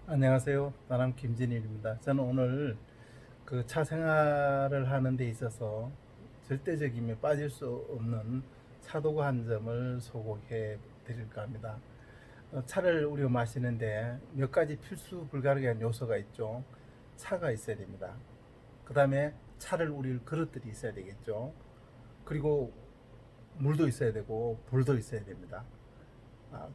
안녕하세요. 나남 김진일입니다. 저는 오늘 그 차 생활을 하는 데 있어서 절대적이며 빠질 수 없는 차도가 한 점을 소개해 드릴까 합니다. 차를 우리가 마시는데 몇 가지 필수 불가능한 요소가 있죠. 차가 있어야 됩니다. 그 다음에 차를 우릴 그릇들이 있어야 되겠죠. 그리고 물도 있어야 되고 불도 있어야 됩니다.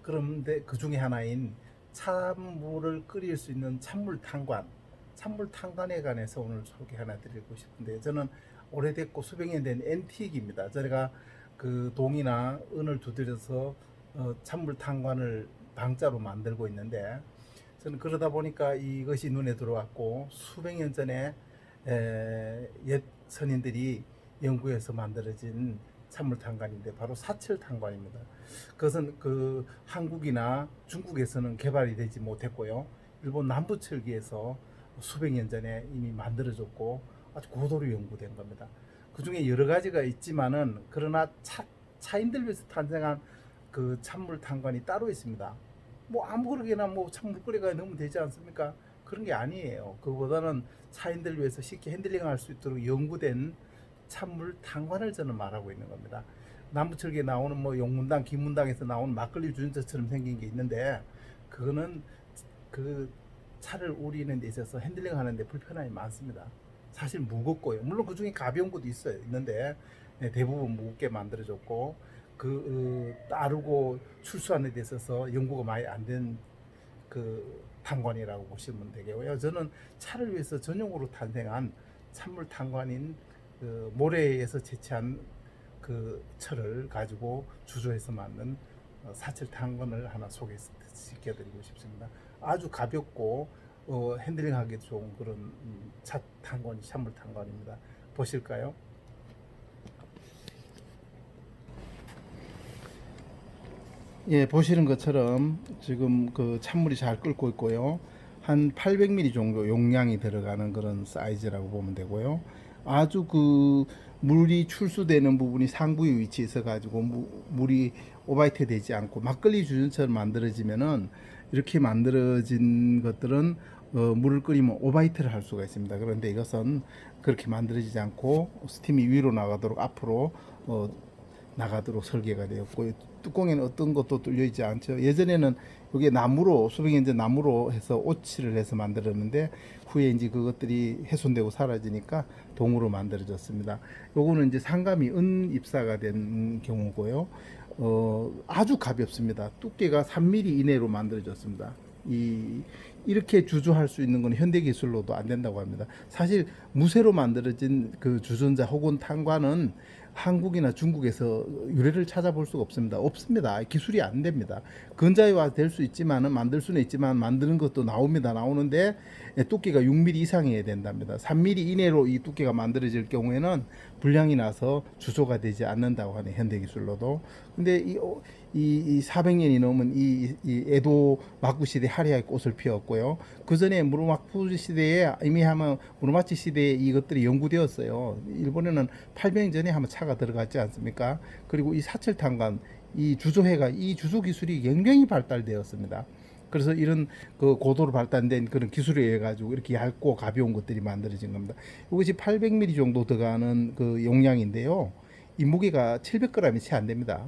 그런데 그 중에 하나인 찬물을 끓일 수 있는 찬물 탕관에 관해서 오늘 소개 하나 드리고 싶은데, 저는 오래됐고 수백 년 된 앤틱입니다. 저희가 그 동이나 은을 두드려서 찬물 탕관을 방자로 만들고 있는데, 저는 그러다 보니까 이것이 눈에 들어왔고, 수백 년 전에 옛 선인들이 연구해서 만들어진 찬물탕관인데 바로 사철탕관입니다. 그것은 그 한국이나 중국에서는 개발이 되지 못했고요. 일본 남부철기에서 수백 년 전에 이미 만들어졌고 아주 고도로 연구된 겁니다. 그 중에 여러 가지가 있지만은, 그러나 차인들 위해서 탄생한 그 찬물탕관이 따로 있습니다. 뭐 아무렇게나 뭐 찬물 끓여가 넣으면 되지 않습니까? 그런 게 아니에요. 그보다는 차인들 위해서 쉽게 핸들링할 수 있도록 연구된 찬물 탕관을 저는 말하고 있는 겁니다. 남부철기에 나오는 뭐 용문당, 김문당에서 나오는 막걸리 주전자처럼 생긴 게 있는데, 그거는 그 차를 우리는 데 있어서 핸들링 하는데 불편함이 많습니다. 사실 무겁고요. 물론 그 중에 가벼운 것도 있는데 대부분 무겁게 만들어졌고, 따르고 출수하는 데 있어서 연구가 많이 안 된 그 탄관이라고 보시면 되겠고요. 저는 차를 위해서 전용으로 탄생한 찬물 탄관인 그 모래에서 채취한 그 철을 가지고 주조해서 만든 사철 탄관을 하나 소개시켜드리고 싶습니다. 아주 가볍고 핸들링하기 좋은 그런 차 탄관이 찬물 탄관입니다. 보실까요? 예, 보시는 것처럼 지금 그 찬물이 잘 끓고 있고요. 한 800ml 정도 용량이 들어가는 그런 사이즈라고 보면 되고요. 아주 그 물이 출수되는 부분이 상부에 위치해 있어 가지고 물이 오바이트 되지 않고, 막걸리 주전처럼 만들어지면은, 이렇게 만들어진 것들은 물을 끓이면 오바이트를 할 수가 있습니다. 그런데 이것은 그렇게 만들어지지 않고 스팀이 위로 나가도록 앞으로 나가도록 설계가 되었고, 뚜껑에는 어떤 것도 뚫려 있지 않죠. 예전에는 여기 나무로, 수백 년 전 나무로 해서 오칠을 해서 만들었는데, 후에 이제 그것들이 훼손되고 사라지니까 동으로 만들어졌습니다. 요거는 이제 상감이 은 입사가 된 경우고요. 아주 가볍습니다. 두께가 3mm 이내로 만들어졌습니다. 이렇게 주조할 수 있는 건 현대 기술로도 안 된다고 합니다. 사실 무쇠로 만들어진 그 주전자 혹은 탄관은 한국이나 중국에서 유래를 찾아볼 수가 없습니다. 없습니다. 기술이 안 됩니다. 근자유화 될 수 있지만은, 만들 수는 있지만 만드는 것도 나오는데 두께가 6mm 이상이어야 된답니다. 3mm 이내로 이 두께가 만들어질 경우에는 불량이 나서 주조가 되지 않는다고 하네, 현대 기술로도. 근데 이 400년이 넘은 이 에도 막부 시대 하리하의 꽃을 피웠고요. 그 전에 무르마쿠 시대에 이미 하면 무르마치 시대에 이것들이 연구되었어요. 일본에는 800년 전에 한번 차가 들어갔지 않습니까? 그리고 이 사철탄관, 이 주조회가, 이 주조 기술이 굉장히 발달되었습니다. 그래서 이런 그 고도로 발달된 그런 기술에 의해 가지고 이렇게 얇고 가벼운 것들이 만들어진 겁니다. 이것이 800ml 정도 들어가는 그 용량인데요. 이 무게가 700g이 채 안 됩니다.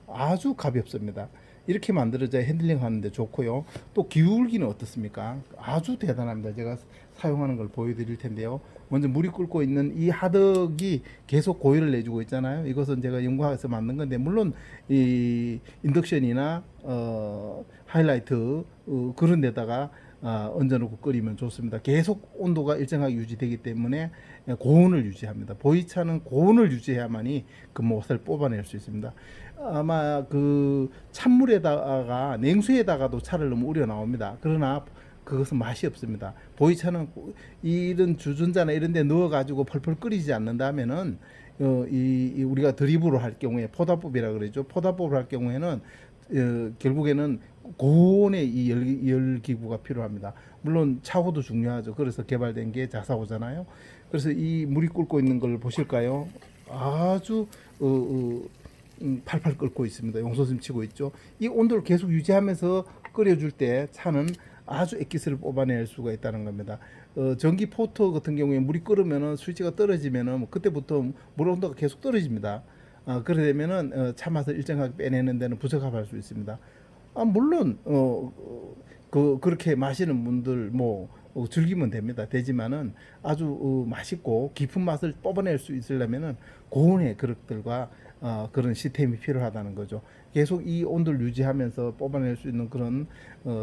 아주 가볍습니다. 이렇게 만들어져야 핸들링 하는데 좋고요. 또 기울기는 어떻습니까? 아주 대단합니다. 제가 사용하는 걸 보여드릴 텐데요. 먼저 물이 끓고 있는 이 하덕이 계속 고열을 내주고 있잖아요. 이것은 제가 연구해서 만든 건데, 물론 이 인덕션이나 하이라이트 그런 데다가 얹어놓고 끓이면 좋습니다. 계속 온도가 일정하게 유지되기 때문에 고온을 유지합니다. 보이차는 고온을 유지해야만이 그 못을 뽑아낼 수 있습니다. 아마 그 찬물에다가 냉수에다가도 차를 넣으면 우려 나옵니다. 그러나 그것은 맛이 없습니다. 보이차는 이런 주전자나 이런 데 넣어 가지고 펄펄 끓이지 않는다면은 우리가 드립으로 할 경우에 포다법이라 그러죠. 포다법을 할 경우에는 결국에는 고온의 이 열 기구가 필요합니다. 물론 차후도 중요하죠. 그래서 개발된 게 자사고잖아요. 그래서 이 물이 끓고 있는 걸 보실까요? 아주 팔팔 끓고 있습니다. 용솟음 치고 있죠. 이 온도를 계속 유지하면서 끓여줄 때 차는 아주 액기스를 뽑아낼 수가 있다는 겁니다. 전기 포터 같은 경우에 물이 끓으면은 스위치가 떨어지면은 그때부터 물 온도가 계속 떨어집니다. 그래 되면은 차 맛을 일정하게 빼내는 데는 부적합할 수 있습니다. 물론 그렇게 마시는 분들 뭐 즐기면 됩니다. 되지만은 아주 맛있고 깊은 맛을 뽑아낼 수 있으려면은 고온의 그릇들과 그런 시스템이 필요하다는 거죠. 계속 이 온도를 유지하면서 뽑아낼 수 있는 그런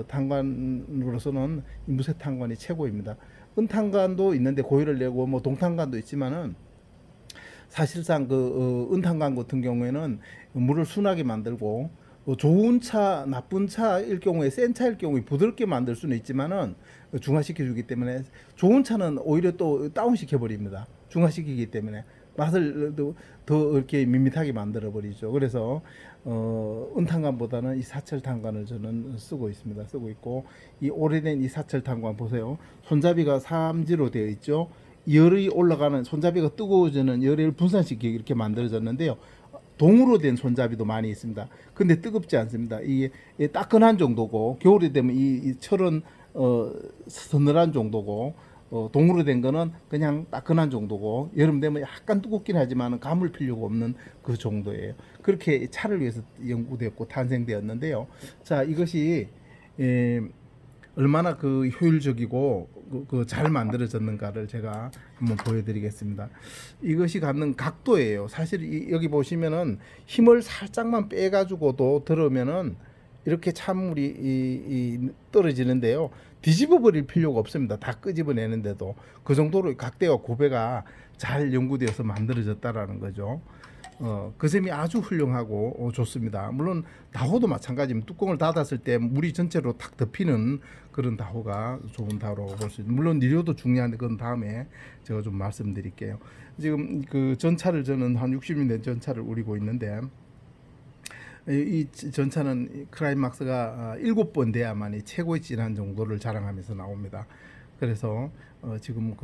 탄관으로서는 이 무쇠 탄관이 최고입니다. 은탄관도 있는데 고열을 내고 뭐 동탄관도 있지만은 사실상 은탄관 같은 경우에는 물을 순하게 만들고 좋은 차, 나쁜 차일 경우에 센 차일 경우에 부드럽게 만들 수는 있지만은 중화시켜 주기 때문에 좋은 차는 오히려 또 다운시켜 버립니다. 중화시키기 때문에 맛을 더 이렇게 밋밋하게 만들어 버리죠. 그래서 은탄관보다는 이 사철탄관을 저는 쓰고 있습니다. 쓰고 있고 이 오래된 이 사철탄관 보세요. 손잡이가 3지로 되어 있죠. 열이 올라가는 손잡이가 뜨거워지는 열을 분산시키기 이렇게 만들어졌는데요. 동으로 된 손잡이도 많이 있습니다. 근데 뜨겁지 않습니다. 이게 따끈한 정도고 겨울이 되면 이 철은 서늘한 정도고 동으로 된 거는 그냥 따끈한 정도고 여름 되면 약간 뜨겁긴 하지만 감을 필요가 없는 그 정도예요. 그렇게 차를 위해서 연구되었고 탄생되었는데요. 자, 이것이 얼마나 그 효율적이고 잘 만들어졌는가를 제가 한번 보여드리겠습니다. 이것이 갖는 각도예요. 사실 여기 보시면은 힘을 살짝만 빼가지고도 들으면은 이렇게 찬물이 떨어지는데요. 뒤집어 버릴 필요가 없습니다. 다 끄집어내는데도 그 정도로 각대와 고배가 잘 연구되어서 만들어졌다라는 거죠. 그 점이 아주 훌륭하고 좋습니다. 물론 다호도 마찬가지입니다. 뚜껑을 닫았을 때 물이 전체로 탁 덮이는 그런 다호가 좋은 다호라고 볼 수 있습니다. 물론 니료도 중요한데 그건 다음에 제가 좀 말씀드릴게요. 지금 그 전차를 저는 한 60년 된 전차를 우리고 있는데 이 전차는 클라이막스가 7번 돼야만이 최고의 진한 정도를 자랑하면서 나옵니다. 그래서 지금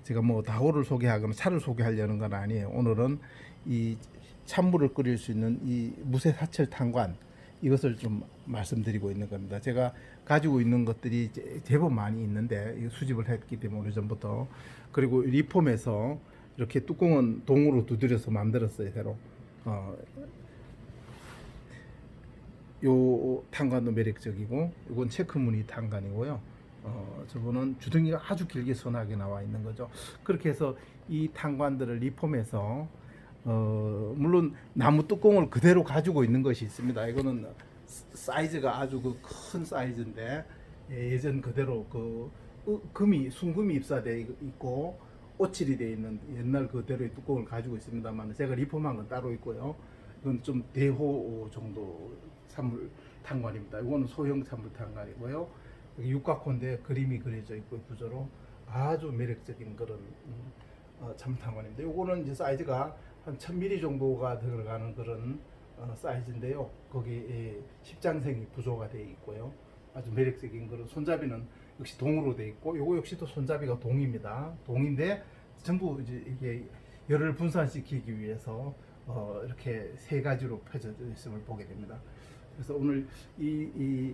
제가 뭐 다호를 소개하거나 차를 소개하려는 건 아니에요. 오늘은 이 찬물을 끓일 수 있는 이 무쇠 사철 탄관 이것을 좀 말씀드리고 있는 겁니다. 제가 가지고 있는 것들이 제법 많이 있는데 수집을 했기 때문에 오래전부터 그리고 리폼에서 이렇게 뚜껑은 동으로 두드려서 만들었어요. 새로 요 탄관도 매력적이고 이건 체크무늬 탄관이고요. 저거는 주둥이가 아주 길게 선하게 나와 있는 거죠. 그렇게 해서 이 탄관들을 리폼해서 물론 나무 뚜껑을 그대로 가지고 있는 것이 있습니다. 이거는 사이즈가 아주 큰 사이즈인데 예전 그대로 순금이 입사되어 있고 오칠이 되어 있는 옛날 그대로의 뚜껑을 가지고 있습니다만 제가 리폼한 건 따로 있고요. 이건 좀 대호 정도 찬물 탄관입니다. 이거는 소형 찬물 탄관이고요. 육각호인데 그림이 그려져 있고 구조로 아주 매력적인 그런 찬물탄관입니다. 이거는 이제 사이즈가 한 1000mm 정도가 들어가는 그런 사이즈인데요. 거기 십장생이 구조가 되어 있고요. 아주 매력적인 그런 손잡이는 역시 동으로 되어 있고, 요거 역시도 손잡이가 동입니다. 동인데 전부 이제 이게 열을 분산시키기 위해서 이렇게 세 가지로 펴져 있음을 보게 됩니다. 그래서 오늘 이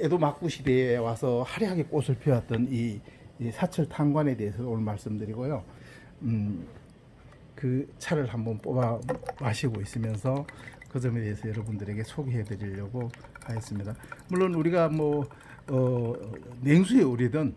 에도 막부 시대에 와서 화려하게 꽃을 피웠던 이 사철 탄관에 대해서 오늘 말씀드리고요. 그 차를 한번 뽑아 마시고 있으면서 그 점에 대해서 여러분들에게 소개해 드리려고 하였습니다. 물론 우리가 냉수에 우리든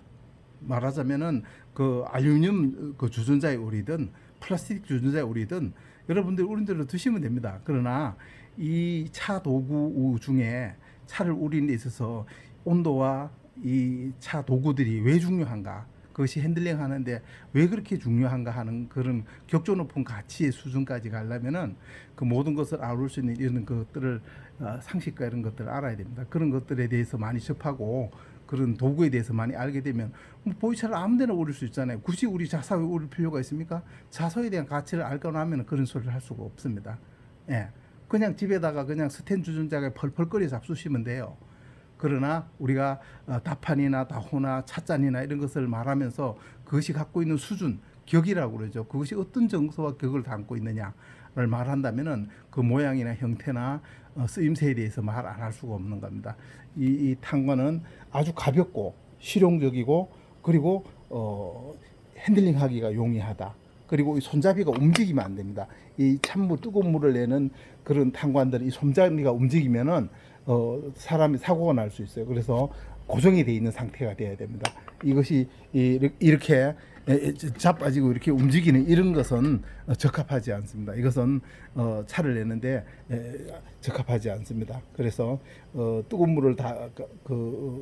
말하자면은 그 알루미늄 그 주전자에 우리든 플라스틱 주전자에 우리든 여러분들 우린대로 드시면 됩니다. 그러나 이 차 도구 중에 차를 우리는 데 있어서 온도와 이 차 도구들이 왜 중요한가, 그것이 핸들링 하는데 왜 그렇게 중요한가 하는 그런 격조 높은 가치의 수준까지 가려면은 그 모든 것을 아울 수 있는 이런 것들을 상식과 이런 것들을 알아야 됩니다. 그런 것들에 대해서 많이 접하고 그런 도구에 대해서 많이 알게 되면 보이차를 아무데나 우릴 수 있잖아요. 굳이 우리 자사에 우릴 필요가 있습니까? 자사에 대한 가치를 알고 나면 그런 소리를 할 수가 없습니다. 예. 그냥 집에다가 그냥 스텐 주전자에 펄펄 끓여 잡수시면 돼요. 그러나 우리가 다판이나 다호나 찻잔이나 이런 것을 말하면서 그것이 갖고 있는 수준, 격이라고 그러죠. 그것이 어떤 정서와 격을 담고 있느냐를 말한다면은 그 모양이나 형태나 쓰임새에 대해서 말 안 할 수가 없는 겁니다. 이 탄관은 아주 가볍고 실용적이고 그리고 핸들링하기가 용이하다. 그리고 이 손잡이가 움직이면 안 됩니다. 이 찬물 뜨거운 물을 내는 그런 탄관들이 이 손잡이가 움직이면은 사람이 사고가 날 수 있어요. 그래서 고정이 되어 있는 상태가 되어야 됩니다. 이것이 이렇게 자빠지고 이렇게 움직이는 이런 것은 적합하지 않습니다. 이것은 차를 내는데 적합하지 않습니다. 그래서 뜨거운 물을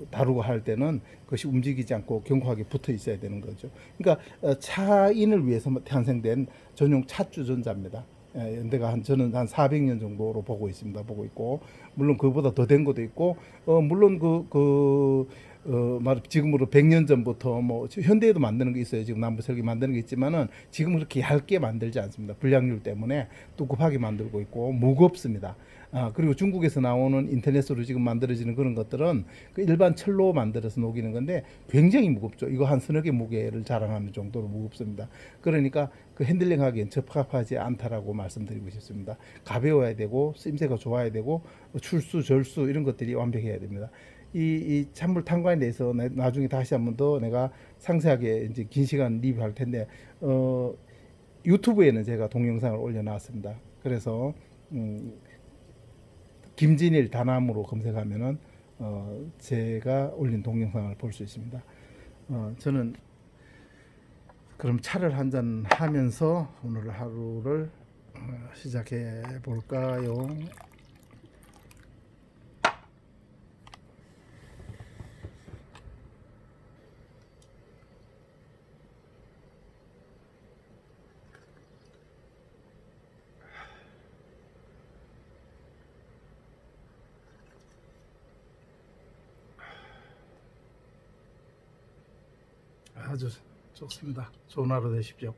다루고 할 때는 그것이 움직이지 않고 견고하게 붙어 있어야 되는 거죠. 그러니까 차인을 위해서 탄생된 전용 차주전자입니다. 연대가 저는 한 400년 정도로 보고 있습니다. 보고 있고 물론 그보다 더 된 것도 있고 물론 지금으로 100년 전부터 뭐 현대에도 만드는 게 있어요. 지금 남부설계 만드는 게 있지만은 지금 그렇게 얇게 만들지 않습니다. 불량률 때문에 뚜급하게 만들고 있고 무겁습니다. 그리고 중국에서 나오는 인터넷으로 지금 만들어지는 그런 것들은 그 일반 철로 만들어서 녹이는 건데 굉장히 무겁죠. 이거 한 서너 개 무게를 자랑하는 정도로 무겁습니다. 그러니까 그 핸들링하기엔 적합하지 않다라고 말씀드리고 싶습니다. 가벼워야 되고 쓰임새가 좋아야 되고 출수, 절수 이런 것들이 완벽해야 됩니다. 이 찬물 탄관에 대해서 나중에 다시 한번 더 내가 상세하게 이제 긴 시간 리뷰할 텐데 유튜브에는 제가 동영상을 올려놨습니다. 그래서 김진일 다나무로 검색하면은 제가 올린 동영상을 볼 수 있습니다. 저는 그럼 차를 한잔 하면서 오늘 하루를 시작해 볼까요? 아주 좋습니다. 좋은 하루 되십시오.